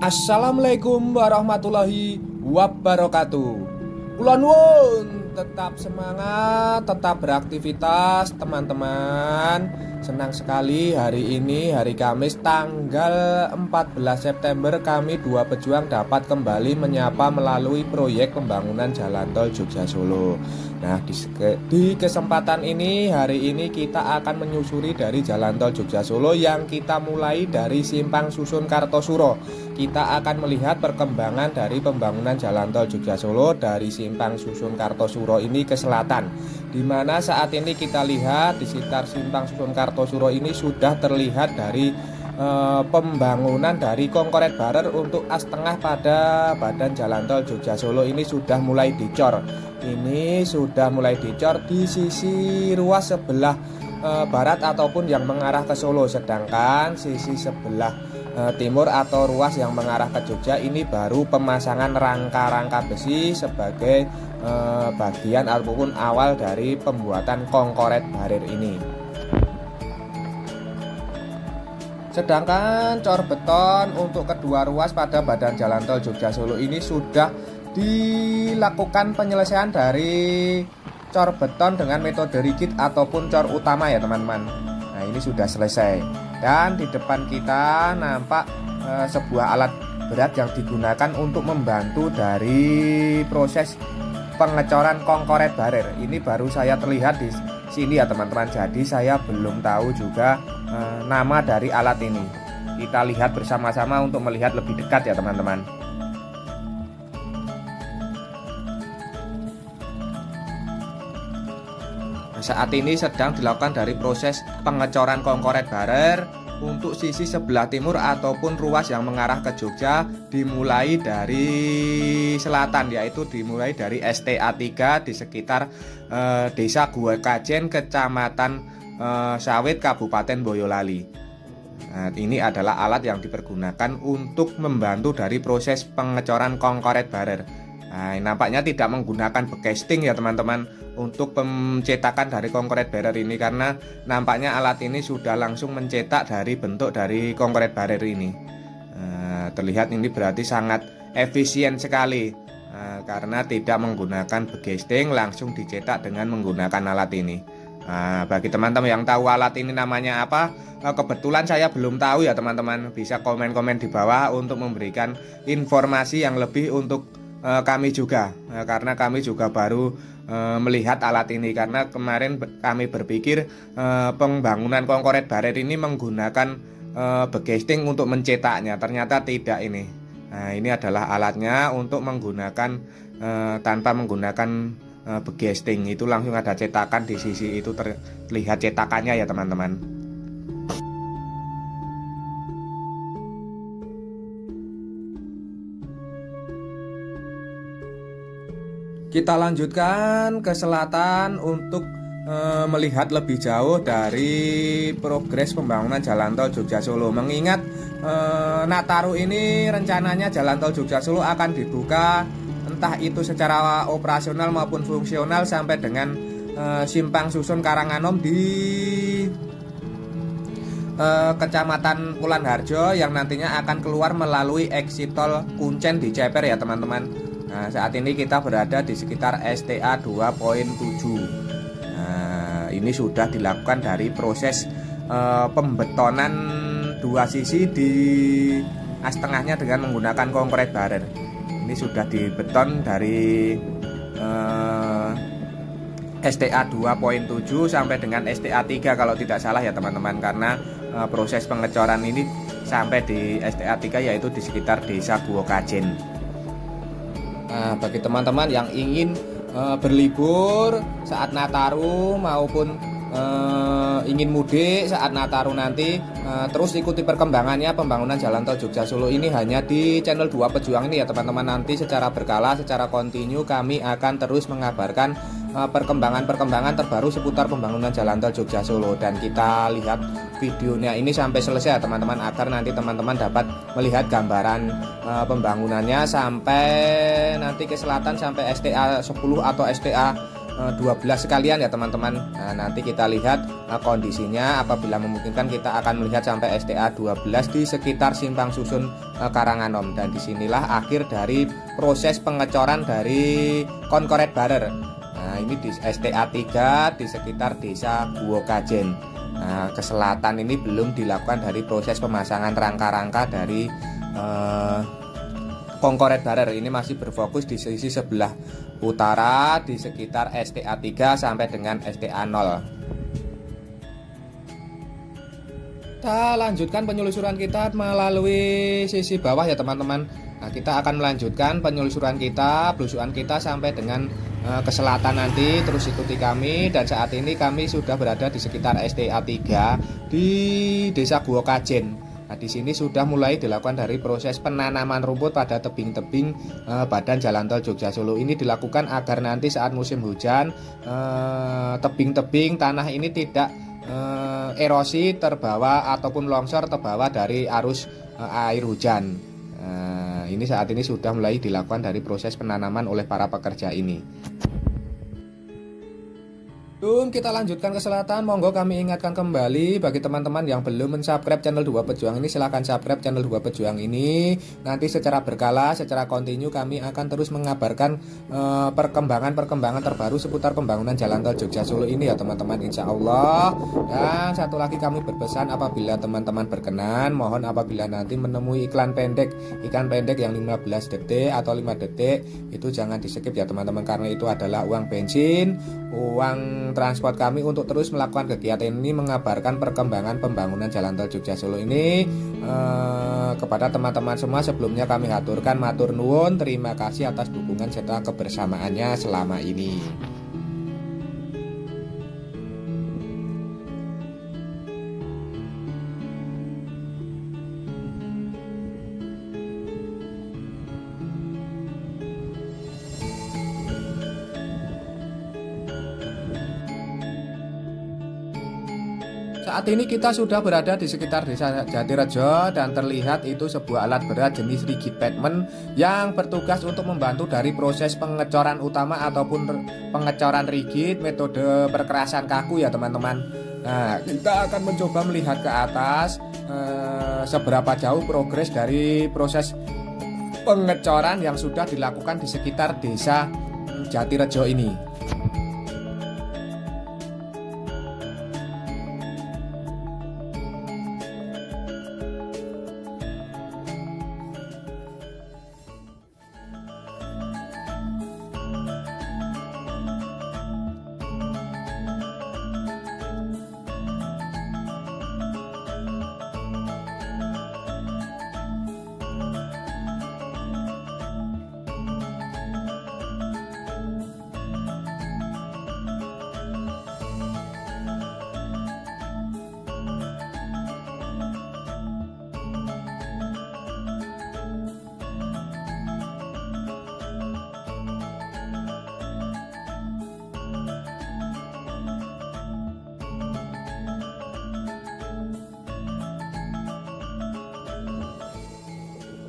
Assalamualaikum warahmatullahi wabarakatuh. Kula nuwun tetap semangat, tetap beraktivitas teman-teman. Senang sekali hari ini, hari Kamis tanggal 14 September kami dua pejuang dapat kembali menyapa melalui proyek pembangunan Jalan Tol Jogja Solo. Nah, di kesempatan ini, hari ini kita akan menyusuri dari Jalan Tol Jogja Solo yang kita mulai dari Simpang Susun Kartosuro. Kita akan melihat perkembangan dari pembangunan Jalan Tol Jogja Solo dari Simpang Susun Kartosuro ini ke selatan, di mana saat ini kita lihat di sekitar Simpang Susun Kartosuro ini sudah terlihat dari pembangunan dari Kongkoret Barer untuk as tengah pada badan Jalan Tol Jogja Solo ini sudah mulai dicor. Ini sudah mulai dicor di sisi ruas sebelah barat ataupun yang mengarah ke Solo, sedangkan sisi sebelah timur atau ruas yang mengarah ke Jogja ini baru pemasangan rangka-rangka besi sebagai bagian ataupun awal dari pembuatan Kongkoret Barer ini. Sedangkan cor beton untuk kedua ruas pada badan Jalan Tol Jogja Solo ini sudah dilakukan penyelesaian dari cor beton dengan metode rigid ataupun cor utama ya teman-teman. Nah, ini sudah selesai. Dan di depan kita nampak sebuah alat berat yang digunakan untuk membantu dari proses pengecoran Kongkoret Barer. Ini baru saya terlihat di sini ya teman-teman. Jadi saya belum tahu juga nama dari alat ini. Kita lihat bersama-sama untuk melihat lebih dekat ya teman-teman. Saat ini sedang dilakukan dari proses pengecoran Kongkoret Barer untuk sisi sebelah timur ataupun ruas yang mengarah ke Jogja, dimulai dari selatan, yaitu dimulai dari STA 3 di sekitar Desa Gua Kajen, Kecamatan Sawit, Kabupaten Boyolali. Nah, ini adalah alat yang dipergunakan untuk membantu dari proses pengecoran Kongkoret Barer. Nah, nampaknya tidak menggunakan bekasting ya teman-teman untuk pencetakan dari Kongkoret Barer ini, karena nampaknya alat ini sudah langsung mencetak dari bentuk dari Kongkoret Barer ini. Terlihat ini berarti sangat efisien sekali karena tidak menggunakan bekasting, langsung dicetak dengan menggunakan alat ini. Bagi teman-teman yang tahu alat ini namanya apa, kebetulan saya belum tahu ya teman-teman, bisa komen-komen di bawah untuk memberikan informasi yang lebih untuk kami juga, karena kami juga baru melihat alat ini, karena kemarin kami berpikir pembangunan Kongkoret Barer ini menggunakan bekasting untuk mencetaknya, ternyata tidak ini. Nah, ini adalah alatnya untuk menggunakan tanpa menggunakan bekasting, itu langsung ada cetakan di sisi itu, terlihat cetakannya ya teman-teman. Kita lanjutkan ke selatan untuk melihat lebih jauh dari progres pembangunan Jalan Tol Jogja Solo. Mengingat Nataru ini rencananya Jalan Tol Jogja Solo akan dibuka entah itu secara operasional maupun fungsional sampai dengan Simpang Susun Karanganom di Kecamatan Pulan Harjo, yang nantinya akan keluar melalui exit tol Kuncen di Ceper ya teman-teman. Nah, saat ini kita berada di sekitar STA 2.7. Nah, ini sudah dilakukan dari proses pembetonan dua sisi di as tengahnya dengan menggunakan Kongkoret Barer. Ini sudah dibeton dari STA 2.7 sampai dengan STA 3 kalau tidak salah ya teman-teman, karena proses pengecoran ini sampai di STA 3 yaitu di sekitar Desa Gua Kajen. Nah, bagi teman-teman yang ingin berlibur saat Nataru maupun ingin mudik saat Nataru nanti, terus ikuti perkembangannya pembangunan Jalan Tol Jogja Solo ini hanya di channel 2 Pejuang ini ya teman-teman. Nanti secara berkala, secara kontinu kami akan terus mengabarkan perkembangan-perkembangan terbaru seputar pembangunan Jalan Tol Jogja Solo, dan kita lihat videonya ini sampai selesai ya teman-teman, agar nanti teman-teman dapat melihat gambaran pembangunannya sampai nanti ke selatan sampai STA 10 atau STA 12 sekalian ya teman-teman. Nah, nanti kita lihat kondisinya, apabila memungkinkan kita akan melihat sampai STA 12 di sekitar Simpang Susun Karanganom. Dan disinilah akhir dari proses pengecoran dari konkoret barer. Nah, ini di STA 3 di sekitar Desa Guokajen. Nah, ke selatan ini belum dilakukan dari proses pemasangan rangka-rangka dari konkoret barer. Ini masih berfokus di sisi sebelah utara di sekitar STA 3 sampai dengan STA 0. Kita lanjutkan penelusuran kita melalui sisi bawah ya teman-teman. Nah, kita akan melanjutkan penelusuran kita, belusukan kita sampai dengan ke selatan nanti. Terus ikuti kami, dan saat ini kami sudah berada di sekitar STA 3 di Desa Guokajen. Nah, di sini sudah mulai dilakukan dari proses penanaman rumput pada tebing-tebing badan jalan tol Jogja Solo. Ini dilakukan agar nanti saat musim hujan tebing-tebing tanah ini tidak erosi terbawa ataupun longsor terbawa dari arus air hujan. Ini saat ini sudah mulai dilakukan dari proses penanaman oleh para pekerja ini. Kita lanjutkan ke selatan. Monggo kami ingatkan kembali bagi teman-teman yang belum mensubscribe channel 2 Pejuang ini, silahkan subscribe channel 2 Pejuang ini. Nanti secara berkala, secara kontinu kami akan terus mengabarkan perkembangan terbaru seputar pembangunan jalan tol Jogja Solo ini ya teman-teman, insya Allah. Dan satu lagi kami berpesan, apabila teman-teman berkenan, mohon apabila nanti menemui iklan pendek yang 15 detik atau 5 detik itu jangan di skip ya teman-teman, karena itu adalah uang bensin, uang transport kami untuk terus melakukan kegiatan ini, mengabarkan perkembangan pembangunan jalan tol Jogja Solo ini kepada teman-teman semua. Sebelumnya kami haturkan matur nuwun, terima kasih atas dukungan serta kebersamaannya selama ini. Saat ini kita sudah berada di sekitar Desa Jatirejo, dan terlihat itu sebuah alat berat jenis rigid pavement yang bertugas untuk membantu dari proses pengecoran utama ataupun pengecoran rigid metode perkerasan kaku ya teman-teman. Nah, kita akan mencoba melihat ke atas seberapa jauh progres dari proses pengecoran yang sudah dilakukan di sekitar Desa Jatirejo ini.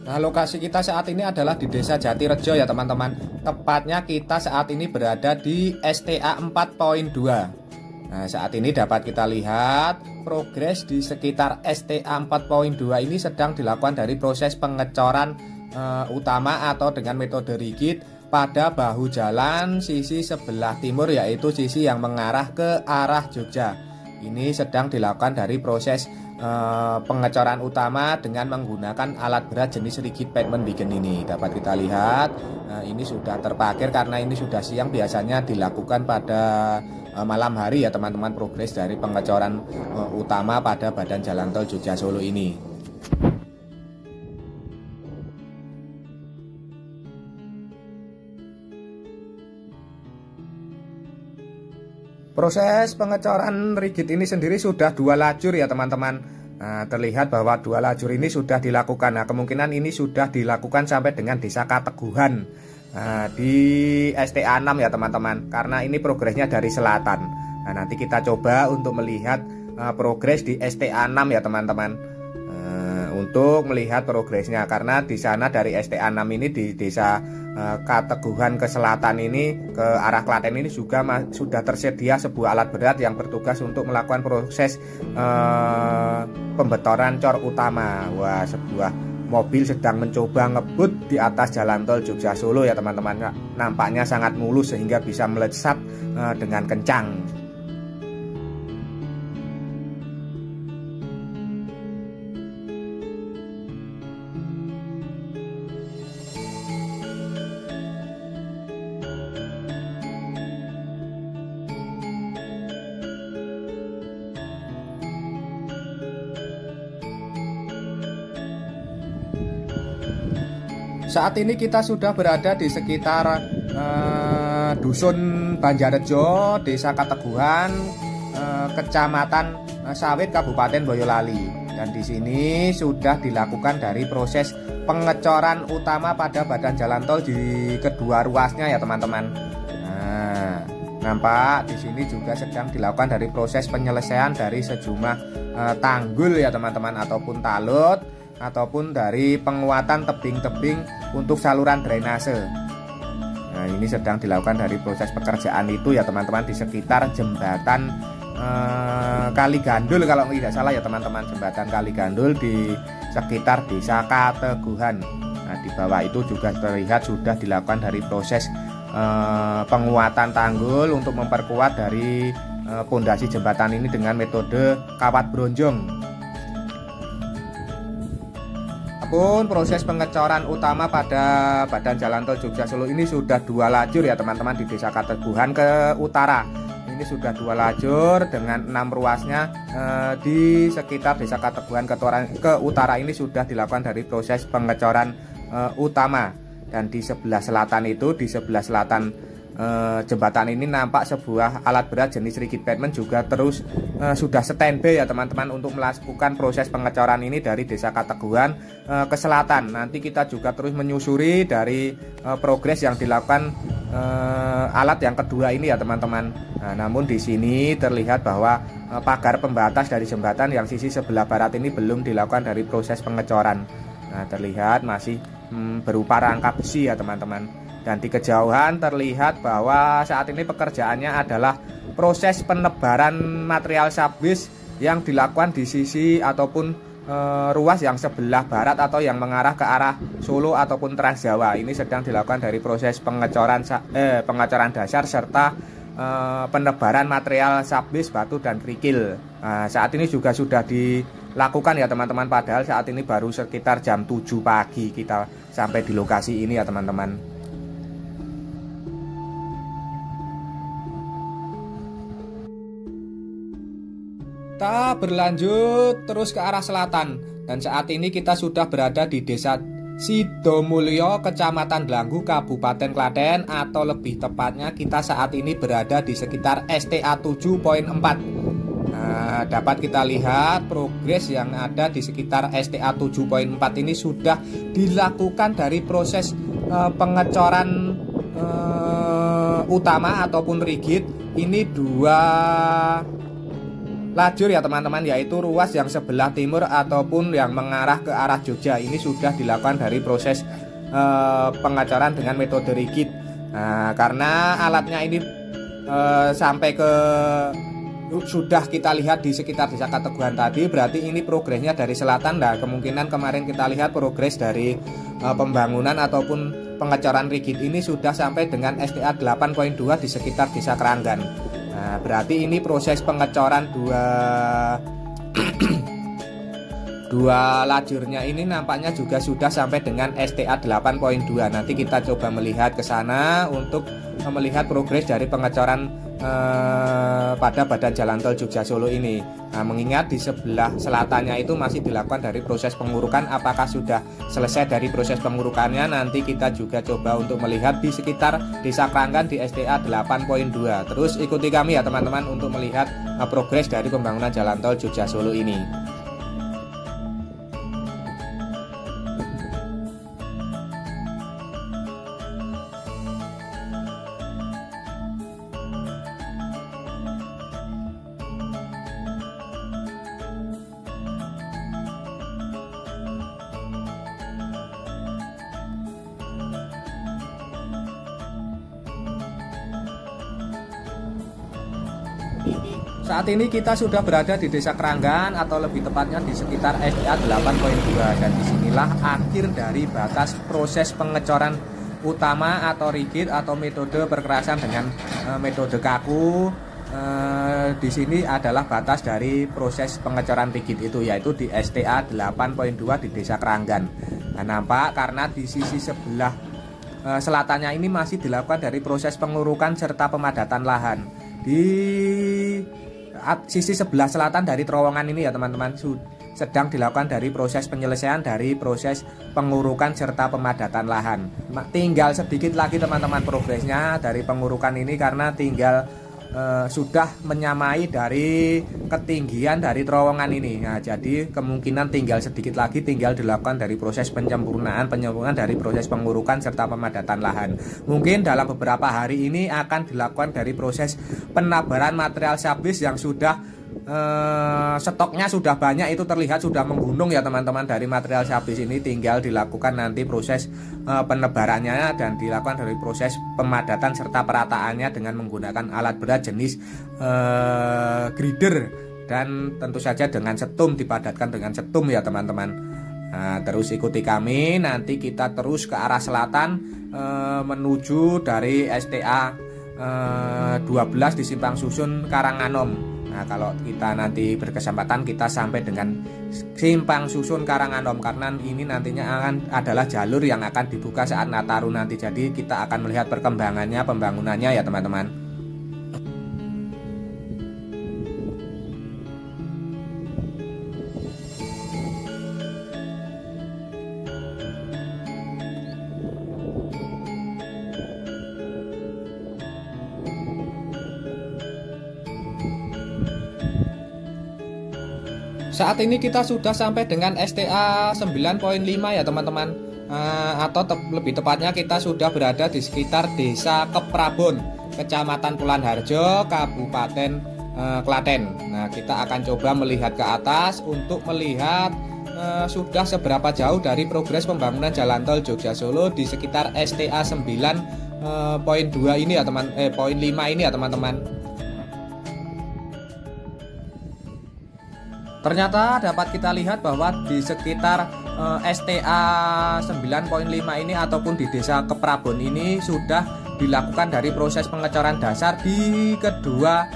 Nah, lokasi kita saat ini adalah di Desa Jatirejo ya teman-teman. Tepatnya kita saat ini berada di STA 4.2. Nah, saat ini dapat kita lihat progres di sekitar STA 4.2 ini sedang dilakukan dari proses pengecoran utama atau dengan metode rigid pada bahu jalan sisi sebelah timur, yaitu sisi yang mengarah ke arah Jogja. Ini sedang dilakukan dari proses pengecoran utama dengan menggunakan alat berat jenis rigid pavement beacon ini. Dapat kita lihat ini sudah terparkir karena ini sudah siang, biasanya dilakukan pada malam hari ya teman-teman, progres dari pengecoran utama pada badan jalan tol Jogja Solo ini. Proses pengecoran rigid ini sendiri sudah 2 lajur ya teman-teman. Nah, terlihat bahwa 2 lajur ini sudah dilakukan. Nah, kemungkinan ini sudah dilakukan sampai dengan Desa Kateguhan di STA 6 ya teman-teman, karena ini progresnya dari selatan. Nah, nanti kita coba untuk melihat progres di STA 6 ya teman-teman, untuk melihat progresnya, karena di sana dari STA 6 ini di Desa Kateguhan ke selatan ini, ke arah Klaten ini juga sudah tersedia sebuah alat berat yang bertugas untuk melakukan proses pembetoran cor utama. Wah, sebuah mobil sedang mencoba ngebut di atas jalan tol Jogja Solo ya teman-teman. Nampaknya sangat mulus sehingga bisa melesat dengan kencang. Saat ini kita sudah berada di sekitar Dusun Banjarrejo, Desa Kateguhan, Kecamatan Sawit, Kabupaten Boyolali. Dan di sini sudah dilakukan dari proses pengecoran utama pada badan jalan tol di kedua ruasnya ya teman-teman. Nah, nampak di sini juga sedang dilakukan dari proses penyelesaian dari sejumlah tanggul ya teman-teman, ataupun talut, ataupun dari penguatan tebing-tebing untuk saluran drainase. Nah, ini sedang dilakukan dari proses pekerjaan itu ya teman-teman di sekitar jembatan Kali Gandul kalau tidak salah ya teman-teman, jembatan Kali Gandul di sekitar Desa Kateguhan. Nah, di bawah itu juga terlihat sudah dilakukan dari proses penguatan tanggul untuk memperkuat dari pondasi jembatan ini dengan metode kawat bronjong. Pun proses pengecoran utama pada badan jalan tol Jogja Solo ini sudah 2 lajur ya teman-teman di Desa Kateguhan ke utara. Ini sudah 2 lajur dengan 6 ruasnya di sekitar Desa Kateguhan ke utara ini sudah dilakukan dari proses pengecoran utama. Dan di sebelah selatan itu, di sebelah selatan jembatan ini nampak sebuah alat berat jenis rigid pavement juga terus sudah standby ya teman-teman untuk melakukan proses pengecoran ini dari Desa Kateguhan ke selatan. Nanti kita juga terus menyusuri dari progres yang dilakukan alat yang kedua ini ya teman-teman. Nah, namun di sini terlihat bahwa pagar pembatas dari jembatan yang sisi sebelah barat ini belum dilakukan dari proses pengecoran. Nah, terlihat masih berupa rangka besi ya teman-teman. Dan di kejauhan terlihat bahwa saat ini pekerjaannya adalah proses penebaran material subis yang dilakukan di sisi ataupun ruas yang sebelah barat atau yang mengarah ke arah Solo ataupun Trans Jawa. Ini sedang dilakukan dari proses pengecoran dasar serta penebaran material subis, batu dan kerikil. Nah, saat ini juga sudah dilakukan ya teman-teman, padahal saat ini baru sekitar jam 7 pagi kita sampai di lokasi ini ya teman-teman. Kita berlanjut terus ke arah selatan, dan saat ini kita sudah berada di Desa Sidomulyo, Kecamatan Dlanggu, Kabupaten Klaten, atau lebih tepatnya kita saat ini berada di sekitar STA 7.4. Nah, dapat kita lihat progres yang ada di sekitar STA 7.4 ini sudah dilakukan dari proses pengecoran utama ataupun rigid. Ini 2 lajur ya teman-teman, yaitu ruas yang sebelah timur ataupun yang mengarah ke arah Jogja. Ini sudah dilakukan dari proses pengecoran dengan metode rigid. Nah, karena alatnya ini sampai ke sudah kita lihat di sekitar Desa Kateguhan tadi, berarti ini progresnya dari selatan. Nah, kemungkinan kemarin kita lihat progres dari pembangunan ataupun pengecoran rigid ini sudah sampai dengan STA 8.2 di sekitar Desa Keranggan. Nah, berarti ini proses pengecoran dua lajurnya ini nampaknya juga sudah sampai dengan STA 8.2. Nanti kita coba melihat ke sana untuk melihat progres dari pengecoran pada badan jalan tol Jogja Solo ini. Nah, mengingat di sebelah selatannya itu masih dilakukan dari proses pengurukan, apakah sudah selesai dari proses pengurukannya, nanti kita juga coba untuk melihat di sekitar Desa Keranggan di STA 8.2. Terus ikuti kami ya teman-teman untuk melihat progres dari pembangunan jalan tol Jogja Solo ini. Saat ini kita sudah berada di Desa Keranggan atau lebih tepatnya di sekitar SDA 8.2, dan disinilah akhir dari batas proses pengecoran utama atau rigid atau metode perkerasan dengan metode kaku. Di sini adalah batas dari proses pengecoran rigid itu, yaitu di STA 8.2 di Desa Keranggan. Nah, nampak karena di sisi sebelah selatannya ini masih dilakukan dari proses pengurukan serta pemadatan lahan. Di sisi sebelah selatan dari terowongan ini ya teman-teman, sedang dilakukan dari proses penyelesaian dari proses pengurukan serta pemadatan lahan. Tinggal sedikit lagi teman-teman progresnya dari pengurukan ini, karena tinggal sudah menyamai dari ketinggian dari terowongan ini. Nah, jadi kemungkinan tinggal sedikit lagi, tinggal dilakukan dari proses penyempurnaan dari proses pengurukan serta pemadatan lahan. Mungkin dalam beberapa hari ini akan dilakukan dari proses penabaran material sabis yang sudah stoknya sudah banyak, itu terlihat sudah menggunung ya teman-teman. Dari material sabis ini tinggal dilakukan nanti proses penebarannya dan dilakukan dari proses pemadatan serta perataannya dengan menggunakan alat berat jenis grider, dan tentu saja dengan setum, dipadatkan dengan setum ya teman-teman. Nah, terus ikuti kami, nanti kita terus ke arah selatan menuju dari STA 12 di Simpang Susun Karanganom. Nah, kalau kita nanti berkesempatan kita sampai dengan Simpang Susun Karanganom, karena ini nantinya adalah jalur yang akan dibuka saat Nataru nanti. Jadi kita akan melihat perkembangannya, pembangunannya ya teman-teman. Saat ini kita sudah sampai dengan STA 9.5 ya teman-teman, atau lebih tepatnya kita sudah berada di sekitar Desa Keprabon, Kecamatan Pulan Harjo, Kabupaten Klaten. Nah, kita akan coba melihat ke atas untuk melihat sudah seberapa jauh dari progres pembangunan jalan tol Jogja Solo di sekitar STA 9.2 ini ya poin 5 ini ya teman-teman. Ternyata dapat kita lihat bahwa di sekitar STA 9.5 ini ataupun di Desa Keprabon ini sudah dilakukan dari proses pengecoran dasar di kedua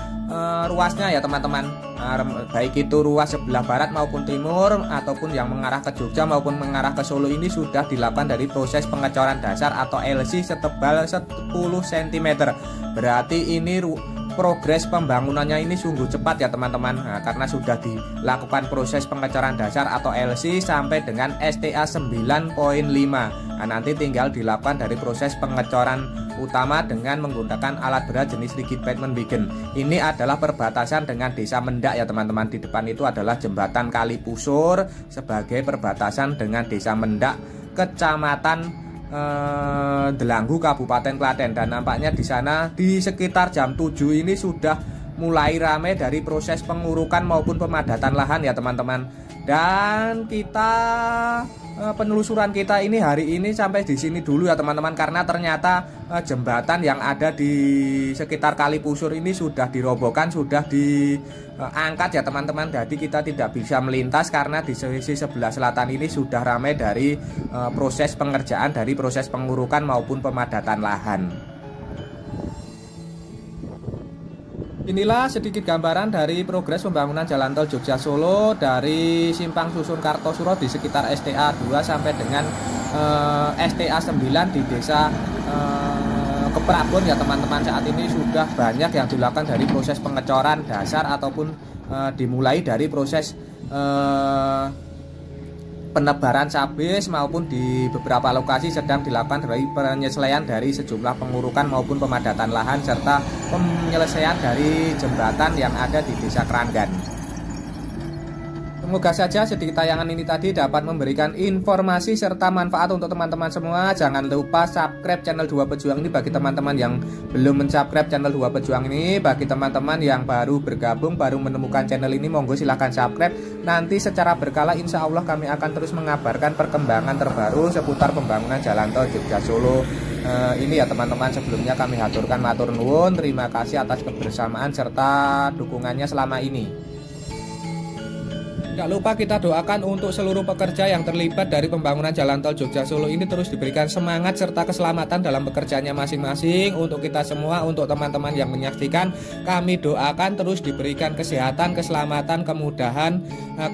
ruasnya ya teman-teman. Baik itu ruas sebelah barat maupun timur, ataupun yang mengarah ke Jogja maupun mengarah ke Solo, ini sudah dilakukan dari proses pengecoran dasar atau LC setebal 10 cm. Berarti ini progres pembangunannya ini sungguh cepat ya teman-teman. Nah, karena sudah dilakukan proses pengecoran dasar atau LC sampai dengan STA 9.5. Nah, nanti tinggal dilakukan dari proses pengecoran utama dengan menggunakan alat berat jenis rigid pavement wagon. Ini adalah perbatasan dengan Desa Mendak ya teman-teman. Di depan itu adalah jembatan Kali Pusur sebagai perbatasan dengan Desa Mendak, Kecamatan Delanggu, Kabupaten Klaten. Dan nampaknya di sana di sekitar jam 7 ini sudah mulai ramai dari proses pengurukan maupun pemadatan lahan ya teman-teman. Dan kita penelusuran kita ini hari ini sampai di sini dulu ya teman-teman, karena ternyata jembatan yang ada di sekitar Kali Pusur ini sudah dirobohkan, sudah diangkat ya teman-teman. Jadi kita tidak bisa melintas karena di sisi sebelah selatan ini sudah ramai dari proses pengerjaan dari proses pengurukan maupun pemadatan lahan. Inilah sedikit gambaran dari progres pembangunan jalan tol Jogja Solo dari Simpang Susun Kartosuro di sekitar STA 2 sampai dengan STA 9 di Desa Keprabon ya teman-teman. Saat ini sudah banyak yang dilakukan dari proses pengecoran dasar ataupun dimulai dari proses penebaran sabis, maupun di beberapa lokasi sedang dilakukan dari penyelesaian dari sejumlah pengurukan maupun pemadatan lahan serta penyelesaian dari jembatan yang ada di Desa Keranggan. Semoga saja sedikit tayangan ini tadi dapat memberikan informasi serta manfaat untuk teman-teman semua. Jangan lupa subscribe channel Dua Pejuang ini bagi teman-teman yang belum mensubscribe channel Dua Pejuang ini. Bagi teman-teman yang baru bergabung, baru menemukan channel ini, monggo silahkan subscribe. Nanti secara berkala insya Allah kami akan terus mengabarkan perkembangan terbaru seputar pembangunan jalan tol Jogja Solo. Ini ya teman-teman, sebelumnya kami haturkan matur nuwun, terima kasih atas kebersamaan serta dukungannya selama ini. Tidak lupa kita doakan untuk seluruh pekerja yang terlibat dari pembangunan jalan tol Jogja Solo ini terus diberikan semangat serta keselamatan dalam pekerjaannya masing-masing. Untuk kita semua, untuk teman-teman yang menyaksikan, kami doakan terus diberikan kesehatan, keselamatan, kemudahan,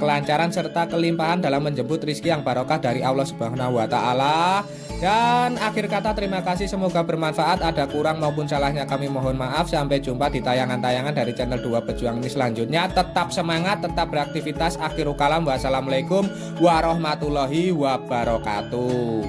kelancaran serta kelimpahan dalam menjemput rezeki yang barokah dari Allah Subhanahu wa Ta'ala. Dan akhir kata terima kasih, semoga bermanfaat. Ada kurang maupun salahnya kami mohon maaf. Sampai jumpa di tayangan-tayangan dari channel Dua Pejuang ini selanjutnya. Tetap semangat, tetap beraktivitas. Akhirul kalam, wassalamualaikum warahmatullahi wabarakatuh.